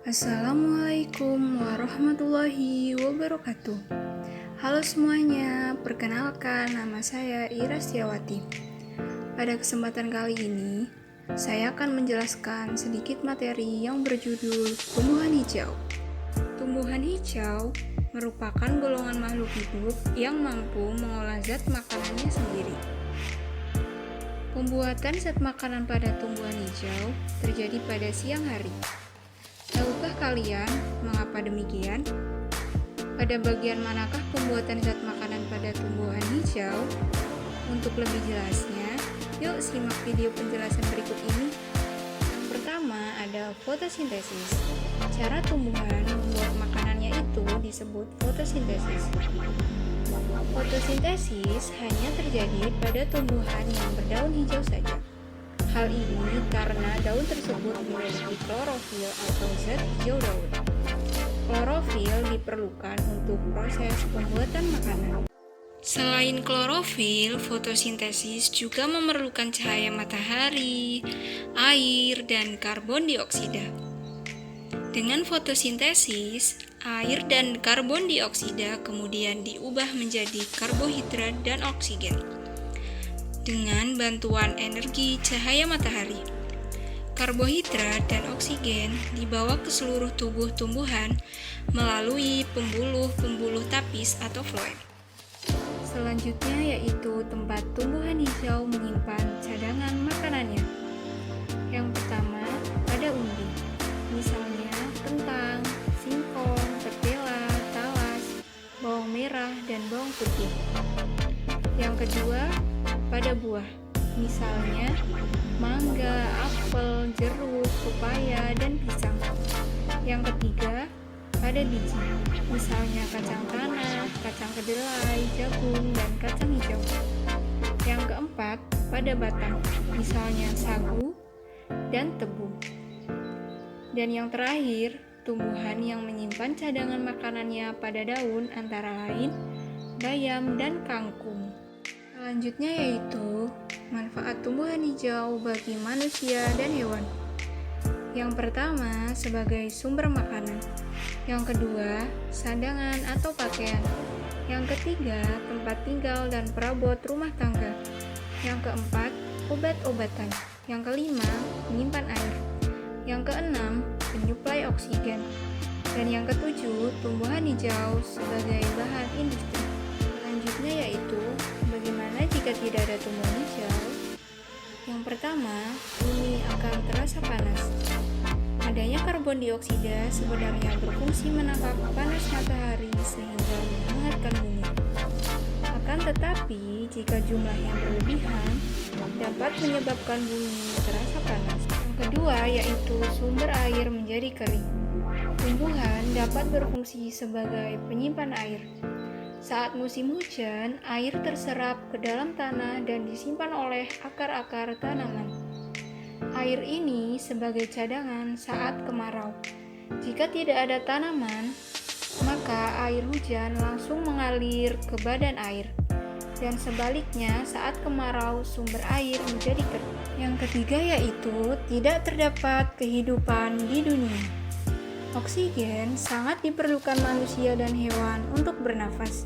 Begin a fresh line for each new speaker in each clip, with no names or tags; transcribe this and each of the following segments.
Assalamualaikum warahmatullahi wabarakatuh. Halo semuanya, perkenalkan nama saya Ira Setiawati. Pada kesempatan kali ini, saya akan menjelaskan sedikit materi yang berjudul tumbuhan hijau. Tumbuhan hijau merupakan golongan makhluk hidup yang mampu mengolah zat makanannya sendiri. Pembuatan zat makanan pada tumbuhan hijau terjadi pada siang hari. Tahukah kalian mengapa demikian? Pada bagian manakah pembuatan zat makanan pada tumbuhan hijau? Untuk lebih jelasnya, yuk simak video penjelasan berikut ini. Yang pertama ada fotosintesis. Cara tumbuhan membuat makanannya itu disebut fotosintesis. Fotosintesis hanya terjadi pada tumbuhan yang berdaun hijau saja. Hal ini karena daun tersebut memiliki klorofil atau zat hijau daun. Klorofil diperlukan untuk proses pembuatan makanan. Selain klorofil, fotosintesis juga memerlukan cahaya matahari, air, dan karbon dioksida. Dengan fotosintesis, air dan karbon dioksida kemudian diubah menjadi karbohidrat dan oksigen dengan bantuan energi cahaya matahari. Karbohidrat dan oksigen dibawa ke seluruh tubuh tumbuhan melalui pembuluh-pembuluh tapis atau floem. Selanjutnya yaitu tempat tumbuhan hijau menyimpan cadangan makanannya. Yang pertama, ada umbi, misalnya kentang, singkong, ketela, talas, bawang merah, dan bawang putih. Yang kedua, pada buah, misalnya mangga, apel, jeruk, pepaya, dan pisang. Yang ketiga, pada biji, misalnya kacang tanah, kacang kedelai, jagung, dan kacang hijau. Yang keempat, pada batang, misalnya sagu dan tebu. Dan yang terakhir, tumbuhan yang menyimpan cadangan makanannya pada daun antara lain bayam dan kangkung. Selanjutnya yaitu manfaat tumbuhan hijau bagi manusia dan hewan. Yang pertama, sebagai sumber makanan. Yang kedua, sandangan atau pakaian. Yang ketiga, tempat tinggal dan perabot rumah tangga. Yang keempat, obat-obatan. Yang kelima, menyimpan air. Yang keenam, penyuplai oksigen. Dan yang ketujuh, tumbuhan hijau sebagai bahan industri. Selanjutnya yaitu bagaimana jika tidak ada tumbuhan hijau? Yang pertama, bumi akan terasa panas. Adanya karbon dioksida sebenarnya berfungsi menangkap panas matahari sehingga menghangatkan bumi. Akan tetapi, jika jumlahnya berlebihan, dapat menyebabkan bumi terasa panas. Yang kedua yaitu sumber air menjadi kering. Tumbuhan dapat berfungsi sebagai penyimpan air. Saat musim hujan, air terserap ke dalam tanah dan disimpan oleh akar-akar tanaman. Air ini sebagai cadangan saat kemarau. Jika tidak ada tanaman, maka air hujan langsung mengalir ke badan air. Dan sebaliknya, saat kemarau, sumber air menjadi kering. Yang ketiga yaitu tidak terdapat kehidupan di dunia. Oksigen sangat diperlukan manusia dan hewan untuk bernafas.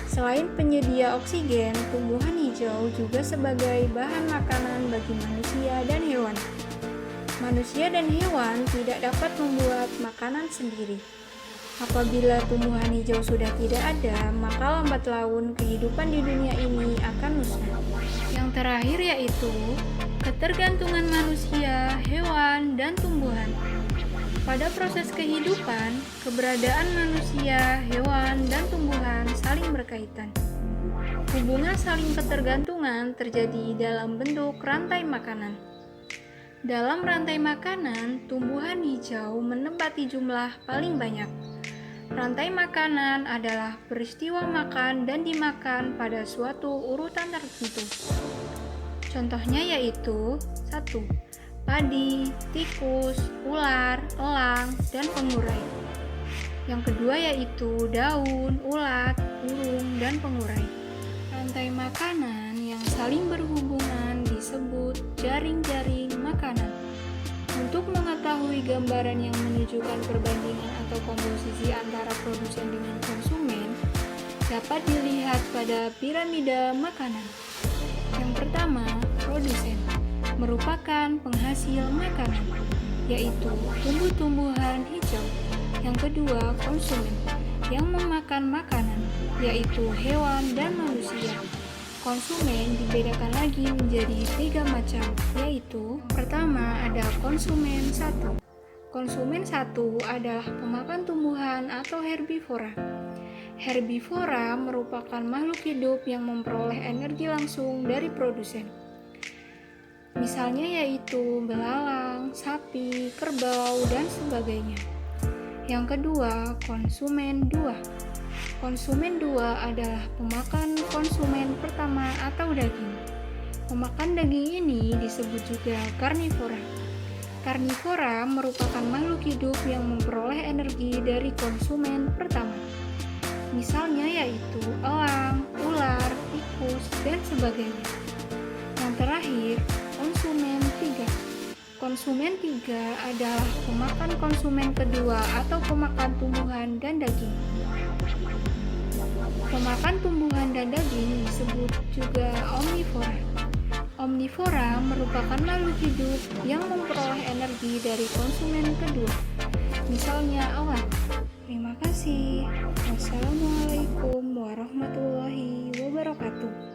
Selain penyedia oksigen, tumbuhan hijau juga sebagai bahan makanan bagi manusia dan hewan. Manusia dan hewan tidak dapat membuat makanan sendiri. Apabila tumbuhan hijau sudah tidak ada, maka lambat laun kehidupan di dunia ini akan musnah. Yang terakhir yaitu ketergantungan manusia, hewan, dan tumbuhan. Pada proses kehidupan, keberadaan manusia, hewan, dan tumbuhan saling berkaitan. Hubungan saling ketergantungan terjadi dalam bentuk rantai makanan. Dalam rantai makanan, tumbuhan hijau menempati jumlah paling banyak. Rantai makanan adalah peristiwa makan dan dimakan pada suatu urutan tertentu. Contohnya yaitu 1. Padi, tikus, ular, elang, dan pengurai. Yang kedua yaitu daun, ulat, burung, dan pengurai. Rantai makanan yang saling berhubungan disebut jaring-jaring makanan. Untuk mengetahui gambaran yang menunjukkan perbandingan atau komposisi antara produsen dengan konsumen, dapat dilihat pada piramida makanan. Yang pertama, produsen merupakan penghasil makanan, yaitu tumbuh-tumbuhan hijau. Yang kedua, konsumen yang memakan makanan, yaitu hewan dan manusia. Konsumen dibedakan lagi menjadi 3 macam, yaitu pertama ada konsumen 1. Konsumen 1 adalah pemakan tumbuhan atau herbivora. Herbivora merupakan makhluk hidup yang memperoleh energi langsung dari produsen. Misalnya yaitu belalang, sapi, kerbau, dan sebagainya. Yang kedua, konsumen 2. Konsumen 2 adalah pemakan konsumen pertama atau daging. Pemakan daging ini disebut juga karnivora. Karnivora merupakan makhluk hidup yang memperoleh energi dari konsumen pertama. Misalnya yaitu elang, ular, tikus, dan sebagainya. Yang terakhir, konsumen 3. Konsumen 3 adalah pemakan konsumen kedua atau pemakan tumbuhan dan daging. Pemakan tumbuhan dan daging disebut juga omnivora. Omnivora merupakan makhluk hidup yang memperoleh energi dari konsumen kedua. Misalnya elang. Terima kasih. Wassalamualaikum warahmatullahi wabarakatuh.